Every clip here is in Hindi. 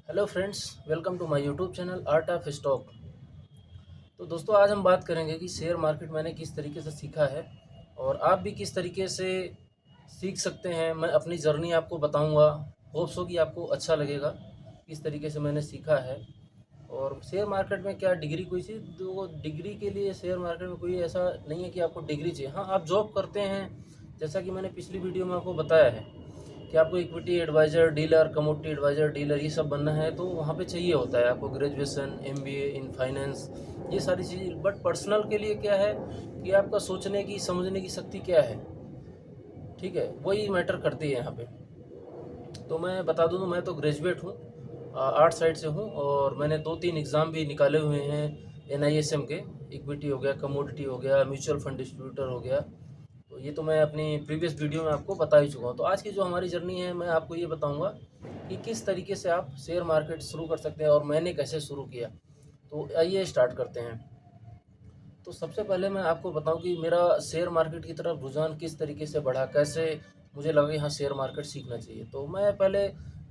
Hello friends, welcome to my YouTube channel art of stock. तो दोस्तों, आज हम बात करेंगे कि शेयर मार्केट मैंने किस तरीके से सीखा है और आप भी किस तरीके से सीख सकते हैं। मैं अपनी जर्नी आपको बताऊंगा। होप्स हो कि आपको अच्छा लगेगा किस तरीके से मैंने सीखा है। और शेयर मार्केट में क्या डिग्री कोई सी तो डिग्री के लिए शेयर मार्केट में कोई ऐसा नहीं है कि आपको डिग्री चाहिए। हाँ, आप जॉब करते हैं, जैसा कि मैंने पिछली वीडियो में आपको बताया है कि आपको equity advisor, dealer, commodity advisor, dealer ये सब बनना है तो वहाँ पे चाहिए होता है आपको ग्रेजुएशन, एमबीए इन फाइनेंस, ये सारी चीज़ें। बट पर्सनल के लिए क्या है कि आपका सोचने की, समझने की शक्ति क्या है, ठीक है, वही मैटर करती है यहाँ पे। तो मैं बता दूँ तो मैं तो ग्रेजुएट हूँ, आर्ट साइड से हूँ और मैंने 2-3 एग्ज़ाम भी निकाले हुए हैं एनआईएसएम के। इक्विटी हो गया, कमोडिटी हो गया, म्यूचुअल फंड डिस्ट्रीब्यूटर हो गया। तो ये तो मैं अपनी प्रीवियस वीडियो में आपको बता ही चुका हूँ। तो आज की जो हमारी जर्नी है, मैं आपको ये बताऊँगा कि किस तरीके से आप शेयर मार्केट शुरू कर सकते हैं और मैंने कैसे शुरू किया। तो आइए स्टार्ट करते हैं। तो सबसे पहले मैं आपको बताऊं कि मेरा शेयर मार्केट की तरफ रुझान किस तरीके से बढ़ा, कैसे मुझे लगा कि हाँ शेयर मार्केट सीखना चाहिए। तो मैं पहले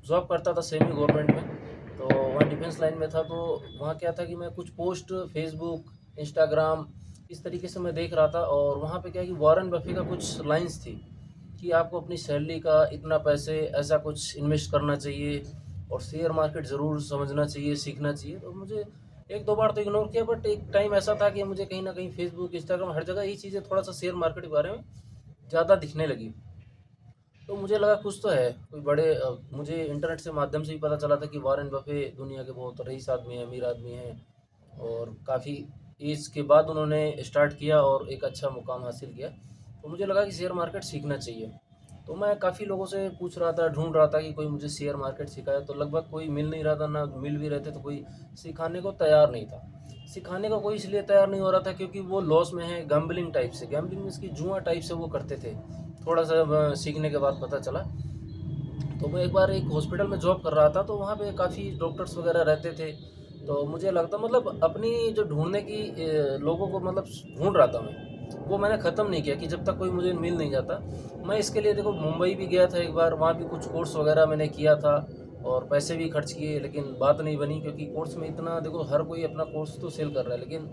जॉब करता था सेमी गवर्नमेंट में, तो वहाँ डिफेंस लाइन में था। तो वहाँ क्या था कि मैं कुछ पोस्ट फेसबुक, इंस्टाग्राम इस तरीके से मैं देख रहा था और वहाँ पे क्या है कि वॉरेन बफे का कुछ लाइंस थी कि आपको अपनी सैलरी का इतना पैसे ऐसा कुछ इन्वेस्ट करना चाहिए और शेयर मार्केट ज़रूर समझना चाहिए, सीखना चाहिए। तो मुझे एक दो बार तो इग्नोर किया, बट एक टाइम ऐसा था कि मुझे कहीं ना कहीं फेसबुक, इंस्टाग्राम, हर जगह ये चीज़ें थोड़ा सा शेयर मार्केट के बारे में ज़्यादा दिखने लगी। तो मुझे लगा कुछ तो है, कोई बड़े मुझे इंटरनेट से माध्यम से भी पता चला था कि वॉरेन बफे दुनिया के बहुत रईस आदमी हैं, अमीर आदमी हैं और काफ़ी एज के बाद उन्होंने स्टार्ट किया और एक अच्छा मुकाम हासिल किया। तो मुझे लगा कि शेयर मार्केट सीखना चाहिए। तो मैं काफ़ी लोगों से पूछ रहा था, ढूंढ रहा था कि कोई मुझे शेयर मार्केट सिखाए। तो लगभग कोई मिल नहीं रहा था, ना मिल भी रहते तो कोई सिखाने को तैयार नहीं था। सिखाने का कोई इसलिए तैयार नहीं हो रहा था क्योंकि वो लॉस में है, गैम्बलिंग टाइप से, गैम्बलिंग इसकी जुआ टाइप से वो करते थे। थोड़ा सा सीखने के बाद पता चला। तो मैं एक बार एक हॉस्पिटल में जॉब कर रहा था, तो वहाँ पे काफ़ी डॉक्टर्स वगैरह रहते थे। तो मुझे लगता मतलब अपनी जो ढूंढने की लोगों को मतलब ढूंढ रहा था मैं, वो मैंने ख़त्म नहीं किया कि जब तक कोई मुझे मिल नहीं जाता। मैं इसके लिए देखो मुंबई भी गया था एक बार, वहाँ भी कुछ कोर्स वगैरह मैंने किया था और पैसे भी खर्च किए, लेकिन बात नहीं बनी क्योंकि कोर्स में इतना देखो, हर कोई अपना कोर्स तो सेल कर रहा है लेकिन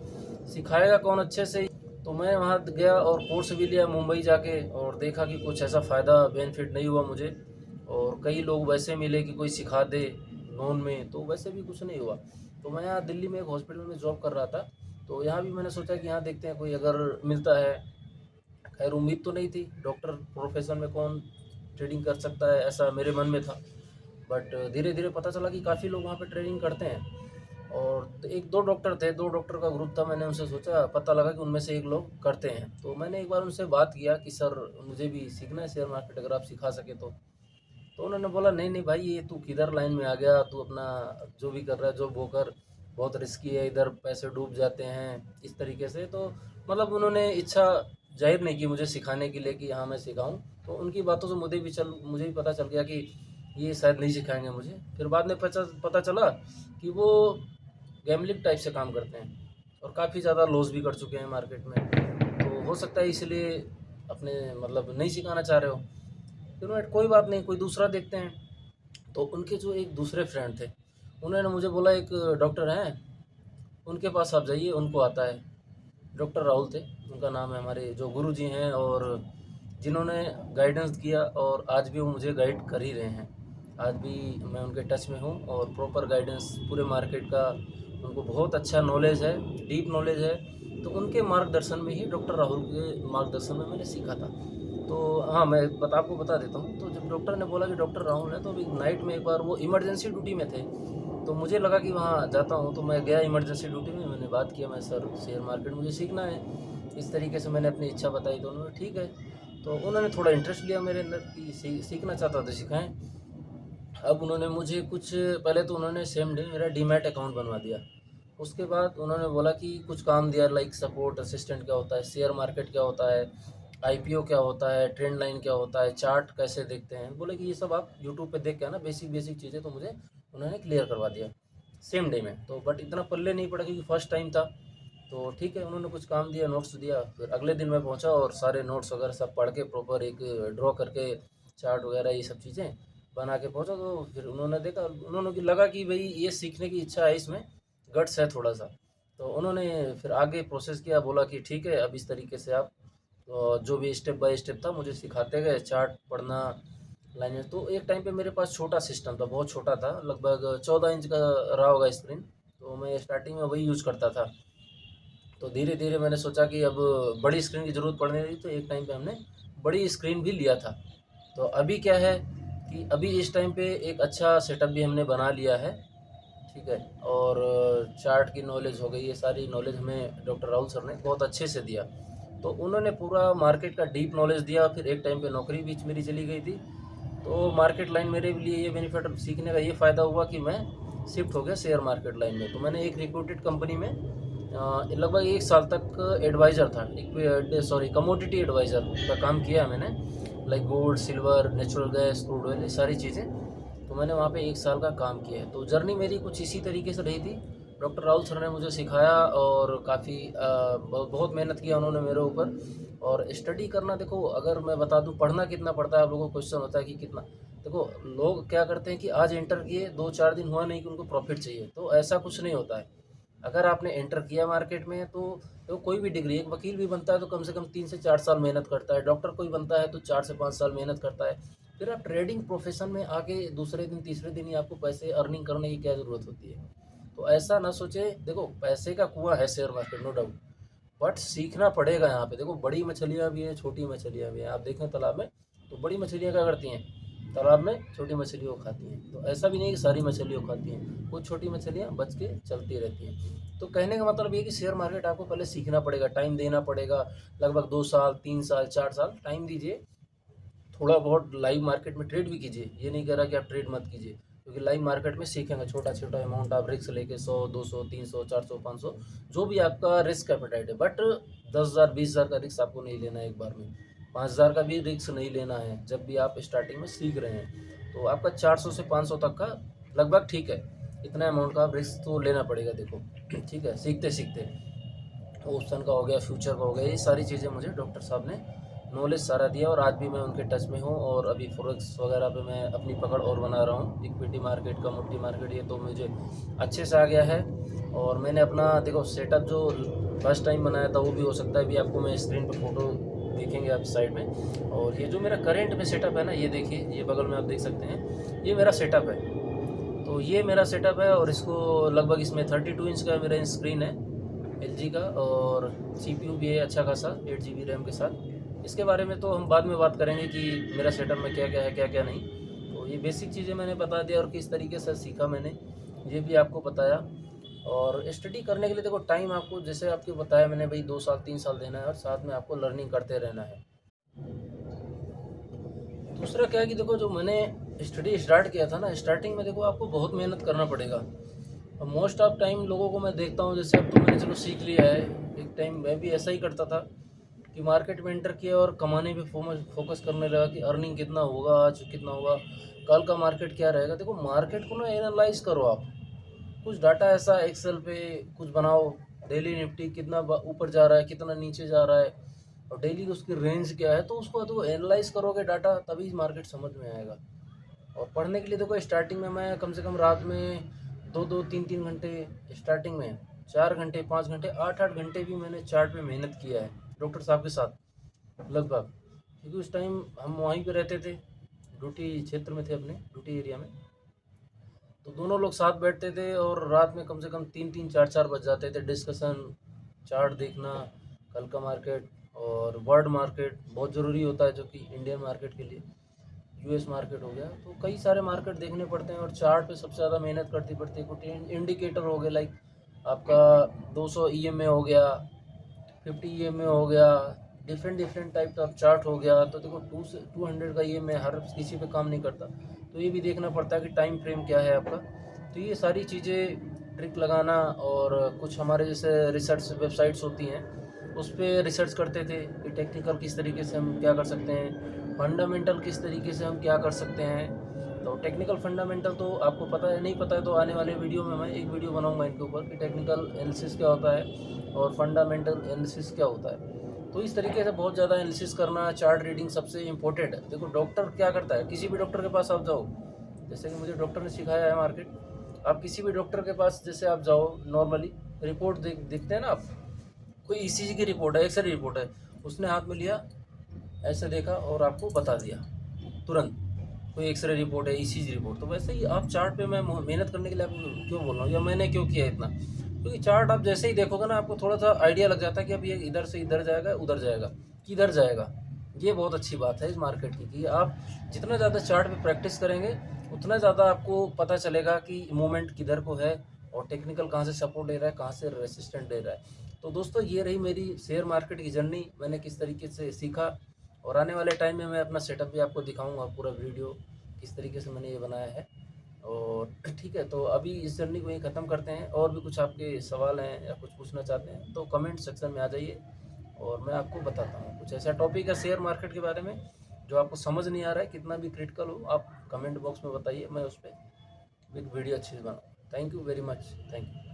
सिखाएगा कौन अच्छे से। तो मैं वहाँ गया और कोर्स भी लिया मुंबई जाके और देखा कि कुछ ऐसा फ़ायदा बेनिफिट नहीं हुआ मुझे। और कई लोग वैसे मिले कि कोई सिखा दे नॉन में, तो वैसे भी कुछ नहीं हुआ। तो मैं यहाँ दिल्ली में एक हॉस्पिटल में जॉब कर रहा था। तो यहाँ भी मैंने सोचा कि यहाँ देखते हैं कोई अगर मिलता है। खैर उम्मीद तो नहीं थी, डॉक्टर प्रोफेशन में कौन ट्रेडिंग कर सकता है, ऐसा मेरे मन में था। बट धीरे धीरे पता चला कि काफ़ी लोग वहाँ पे ट्रेडिंग करते हैं। और तो एक दो डॉक्टर थे, दो डॉक्टर का ग्रुप था। मैंने उनसे सोचा, पता लगा कि उनमें से एक लोग करते हैं। तो मैंने एक बार उनसे बात किया कि सर मुझे भी सीखना है शेयर मार्केट, अगर आप सिखा सके तो उन्होंने बोला नहीं नहीं भाई, ये तू किधर लाइन में आ गया, तू अपना जो भी कर रहा है जो वो कर, बहुत रिस्की है, इधर पैसे डूब जाते हैं, इस तरीके से। तो मतलब उन्होंने इच्छा जाहिर नहीं की मुझे सिखाने के लिए कि हाँ मैं सिखाऊं। तो उनकी बातों से मुझे भी पता चल गया कि ये शायद नहीं सिखाएंगे मुझे। फिर बाद में पता चला कि वो गैमलिंग टाइप से काम करते हैं और काफ़ी ज़्यादा लॉस भी कर चुके हैं मार्केट में। तो हो सकता है इसलिए अपने मतलब नहीं सिखाना चाह रहे हो। फिर मैं कोई बात नहीं, कोई दूसरा देखते हैं। तो उनके जो एक दूसरे फ्रेंड थे, उन्होंने मुझे बोला एक डॉक्टर हैं, उनके पास आप जाइए, उनको आता है। डॉक्टर राहुल थे उनका नाम है, हमारे जो गुरु जी हैं और जिन्होंने गाइडेंस किया और आज भी वो मुझे गाइड कर ही रहे हैं। आज भी मैं उनके टच में हूँ और प्रॉपर गाइडेंस पूरे मार्केट का उनको बहुत अच्छा नॉलेज है, डीप नॉलेज है। तो उनके मार्गदर्शन में ही, डॉक्टर राहुल के मार्गदर्शन में मैंने सीखा था। तो हाँ, मैं आपको बता देता हूँ। तो जब डॉक्टर ने बोला कि डॉक्टर राहुल है, तो अभी नाइट में एक बार वो इमरजेंसी ड्यूटी में थे। तो मुझे लगा कि वहाँ जाता हूँ, तो मैं गया इमरजेंसी ड्यूटी में। मैंने बात किया, मैं सर शेयर मार्केट मुझे सीखना है, इस तरीके से मैंने अपनी इच्छा बताई। तो उन्होंने ठीक है। तो उन्होंने थोड़ा इंटरेस्ट लिया मेरे अंदर कि सीखना चाहता था, सिखाएं। अब उन्होंने मुझे कुछ पहले तो उन्होंने सेम डे मेरा डीमैट अकाउंट बनवा दिया। उसके बाद उन्होंने बोला कि कुछ काम दिया, लाइक सपोर्ट असिस्टेंट क्या होता है, शेयर मार्केट क्या होता है, आईपीओ क्या होता है, ट्रेंड लाइन क्या होता है, चार्ट कैसे देखते हैं। बोले कि ये सब आप यूट्यूब पे देख के आना, बेसिक बेसिक चीज़ें। तो मुझे उन्होंने क्लियर करवा दिया सेम डे में। तो बट इतना पल्ले नहीं पड़ा क्योंकि फर्स्ट टाइम था। तो ठीक है, उन्होंने कुछ काम दिया, नोट्स दिया। फिर अगले दिन मैं पहुंचा और सारे नोट्स वगैरह सब पढ़ के प्रॉपर एक ड्रॉ करके चार्ट वगैरह ये सब चीज़ें बना के पहुँचा। तो फिर उन्होंने देखा, उन्होंने लगा कि भाई ये सीखने की इच्छा है, इसमें गट्स है थोड़ा सा। तो उन्होंने फिर आगे प्रोसेस किया, बोला कि ठीक है अब इस तरीके से आप जो भी स्टेप बाय स्टेप था मुझे सिखाते गए, चार्ट पढ़ना, लाइनें। तो एक टाइम पे मेरे पास छोटा सिस्टम था, बहुत छोटा था, लगभग 14 इंच का रहा होगा स्क्रीन। तो मैं स्टार्टिंग में वही यूज़ करता था। तो धीरे धीरे मैंने सोचा कि अब बड़ी स्क्रीन की ज़रूरत पड़ने लगी, तो एक टाइम पे हमने बड़ी स्क्रीन भी लिया था। तो अभी क्या है कि अभी इस टाइम पे एक अच्छा सेटअप भी हमने बना लिया है, ठीक है। और चार्ट की नॉलेज हो गई, ये सारी नॉलेज हमें डॉक्टर राहुल सर ने बहुत अच्छे से दिया। तो उन्होंने पूरा मार्केट का डीप नॉलेज दिया। फिर एक टाइम पे नौकरी बीच मेरी चली गई थी, तो मार्केट लाइन मेरे लिए ये बेनिफिट सीखने का ये फ़ायदा हुआ कि मैं शिफ्ट हो गया शेयर मार्केट लाइन में। तो मैंने एक रिक्रूटेड कंपनी में लगभग 1 साल तक एडवाइज़र था, कमोडिटी एडवाइज़र का काम किया है मैंने, like gold, silver, natural gas, crude oil, ये सारी चीज़ें। तो मैंने वहाँ पे 1 साल का काम किया है। तो जर्नी मेरी कुछ इसी तरीके से रही थी। डॉक्टर राहुल सर ने मुझे सिखाया और काफ़ी बहुत मेहनत किया उन्होंने मेरे ऊपर। और स्टडी करना, देखो अगर मैं बता दूँ पढ़ना कितना पड़ता है, आप लोगों को क्वेश्चन होता है कि कितना। देखो लोग क्या करते हैं कि आज इंटर किए, 2-4 दिन हुआ नहीं कि उनको प्रॉफिट चाहिए, तो ऐसा कुछ नहीं होता है। अगर आपने एंटर किया मार्केट में तो कोई भी डिग्री, एक वकील भी बनता है तो कम से कम 3 से 4 साल मेहनत करता है, डॉक्टर कोई बनता है तो 4 से 5 साल मेहनत करता है। फिर आप ट्रेडिंग प्रोफेशन में आके दूसरे दिन तीसरे दिन ही आपको पैसे अर्निंग करने की क्या ज़रूरत होती है। तो ऐसा ना सोचे, देखो पैसे का कुआं है share market, no doubt, but सीखना पड़ेगा। यहाँ पे देखो बड़ी मछलियाँ भी हैं, छोटी मछलियाँ भी हैं। आप देखें तालाब में तो बड़ी मछलियाँ क्या करती हैं, तालाब में छोटी मछलियों को खाती हैं। तो ऐसा भी नहीं कि सारी मछलियों को खाती हैं, कुछ छोटी मछलियाँ बच के चलती रहती हैं। तो कहने का मतलब ये कि शेयर मार्केट आपको पहले सीखना पड़ेगा, टाइम देना पड़ेगा, लगभग 2 साल, 3 साल, 4 साल टाइम दीजिए। थोड़ा बहुत लाइव मार्केट में ट्रेड भी कीजिए, ये नहीं कह रहा कि आप ट्रेड मत कीजिए, क्योंकि लाइव मार्केट में सीखेंगे छोटा छोटा अमाउंट, आप रिस्क लेके 100, 200, 300, 400, 500, जो भी आपका रिस्क एपेटाइट है। बट 10,000, 20,000 का रिस्क आपको नहीं लेना है एक बार में, 5,000 का भी रिस्क नहीं लेना है जब भी आप स्टार्टिंग में सीख रहे हैं। तो आपका 400 से 500 तक का लगभग ठीक है, इतना अमाउंट का आप रिस्क तो लेना पड़ेगा, देखो ठीक है, सीखते सीखते। ऑप्शन का हो गया, फ्यूचर का हो गया, ये सारी चीज़ें मुझे डॉक्टर साहब ने नॉलेज सारा दिया और आज भी मैं उनके टच में हूँ। और अभी फॉरेक्स वगैरह पे मैं अपनी पकड़ और बना रहा हूँ, इक्विटी मार्केट, कमोडिटी मार्केट, ये तो मुझे अच्छे से आ गया है। और मैंने अपना देखो सेटअप जो फर्स्ट टाइम बनाया था वो भी हो सकता है अभी आपको मैं स्क्रीन पर फोटो देखेंगे आप साइड में। और ये जो मेरा करेंट में सेटअप है ना, ये देखिए, ये बगल में आप देख सकते हैं, ये मेरा सेटअप है। तो ये मेरा सेटअप है और इसको लगभग इसमें 32 इंच का मेरा स्क्रीन है एलजी का, और सीपीयू भी है अच्छा खासा 8 GB रैम के साथ। इसके बारे में तो हम बाद में बात करेंगे कि मेरा सेटअप में क्या क्या है क्या क्या नहीं। तो ये बेसिक चीज़ें मैंने बता दिया और किस तरीके से सीखा मैंने, ये भी आपको बताया। और स्टडी करने के लिए देखो टाइम आपको, जैसे आपको बताया मैंने भाई, 2 साल 3 साल देना है और साथ में आपको लर्निंग करते रहना है। दूसरा क्या है कि देखो जो मैंने स्टडी स्टार्ट किया था ना, स्टार्टिंग में देखो आपको बहुत मेहनत करना पड़ेगा। और मोस्ट ऑफ टाइम लोगों को मैं देखता हूँ, जैसे अब तो मैंने चलो सीख लिया है, एक टाइम मैं भी ऐसा ही करता था कि मार्केट में एंटर किया और कमाने पे फोकस करने लगा कि अर्निंग कितना होगा, आज कितना होगा, कल का मार्केट क्या रहेगा। देखो मार्केट को ना एनालाइज करो आप, कुछ डाटा ऐसा एक्सेल पे कुछ बनाओ, डेली निफ्टी कितना ऊपर जा रहा है, कितना नीचे जा रहा है, और डेली उसकी रेंज क्या है, तो उसको तो एनालाइज करोगे डाटा, तभी मार्केट समझ में आएगा। और पढ़ने के लिए देखो स्टार्टिंग में मैं कम से कम रात में 2-2, 3-3 घंटे, स्टार्टिंग में 4 घंटे, 5 घंटे, 8-8 घंटे भी मैंने चार्ट पे मेहनत किया है डॉक्टर साहब के साथ लगभग, क्योंकि उस टाइम हम वहीं पे रहते थे, ड्यूटी क्षेत्र में थे, अपने ड्यूटी एरिया में। तो दोनों लोग साथ बैठते थे और रात में कम से कम 3-3, 4-4 बज जाते थे, डिस्कशन, चार्ट देखना, कल का मार्केट। और वर्ल्ड मार्केट बहुत ज़रूरी होता है, जो कि इंडियन मार्केट के लिए, यूएस मार्केट हो गया, तो कई सारे मार्केट देखने पड़ते हैं। और चार्ट पे सबसे ज़्यादा मेहनत करती पड़ती है। कुछ इंडिकेटर हो गए, लाइक आपका 200 ईएमए हो गया, 50 ईएमए हो गया, डिफरेंट डिफरेंट टाइप का चार्ट हो गया। तो देखो 200 का ईएमए हर किसी पे काम नहीं करता, तो ये भी देखना पड़ता है कि टाइम फ्रेम क्या है आपका। तो ये सारी चीज़ें ट्रिक लगाना, और कुछ हमारे जैसे रिसर्च वेबसाइट्स होती हैं उस पर रिसर्च करते थे कि टेक्निकल किस तरीके से हम क्या कर सकते हैं, फंडामेंटल किस तरीके से हम क्या कर सकते हैं। तो टेक्निकल फंडामेंटल तो आपको पता है, नहीं पता है तो आने वाले वीडियो में मैं एक वीडियो बनाऊंगा इनके ऊपर कि टेक्निकल एनालिसिस क्या होता है और फंडामेंटल एनालिसिस क्या होता है। तो इस तरीके से बहुत ज़्यादा एनालिसिस करना, चार्ट रीडिंग सबसे इम्पोर्टेंट है। देखो डॉक्टर क्या करता है, किसी भी डॉक्टर के पास आप जाओ, जैसे कि मुझे डॉक्टर ने सिखाया है मार्केट। आप किसी भी डॉक्टर के पास जैसे आप जाओ, नॉर्मली रिपोर्ट देखते हैं ना आप, कोई ईसीजी की रिपोर्ट है, एक्सरे रिपोर्ट है, उसने हाथ में लिया, ऐसे देखा और आपको बता दिया तुरंत, कोई एक्सरे रिपोर्ट है, ईसीजी रिपोर्ट। तो वैसे ही आप चार्ट पे मैं मेहनत करने के लिए आपको क्यों बोल रहा हूँ, या मैंने क्यों किया इतना, क्योंकि चार्ट आप जैसे ही देखोगे ना, आपको थोड़ा सा आइडिया लग जाता है कि अब ये इधर से इधर जाएगा, उधर जाएगा, किधर जाएगा। ये बहुत अच्छी बात है इस मार्केट की, कि आप जितना ज़्यादा चार्ट पे प्रैक्टिस करेंगे उतना ज़्यादा आपको पता चलेगा कि मूवमेंट किधर को है, और टेक्निकल कहाँ से सपोर्ट ले रहा है, कहाँ से रेसिस्टेंट ले रहा है। तो दोस्तों ये रही मेरी शेयर मार्केट की जर्नी, मैंने किस तरीके से सीखा। और आने वाले टाइम में मैं अपना सेटअप भी आपको दिखाऊंगा, पूरा वीडियो किस तरीके से मैंने ये बनाया है। और ठीक है, तो अभी इस जर्नी को यहीं ख़त्म करते हैं। और भी कुछ आपके सवाल हैं या कुछ पूछना चाहते हैं तो कमेंट सेक्शन में आ जाइए, और मैं आपको बताता हूँ कुछ ऐसा टॉपिक है शेयर मार्केट के बारे में जो आपको समझ नहीं आ रहा है, कितना भी क्रिटिकल हो, आप कमेंट बॉक्स में बताइए, मैं उस पर एक वीडियो अच्छी से बनाऊँ। Thank you very much, thank you.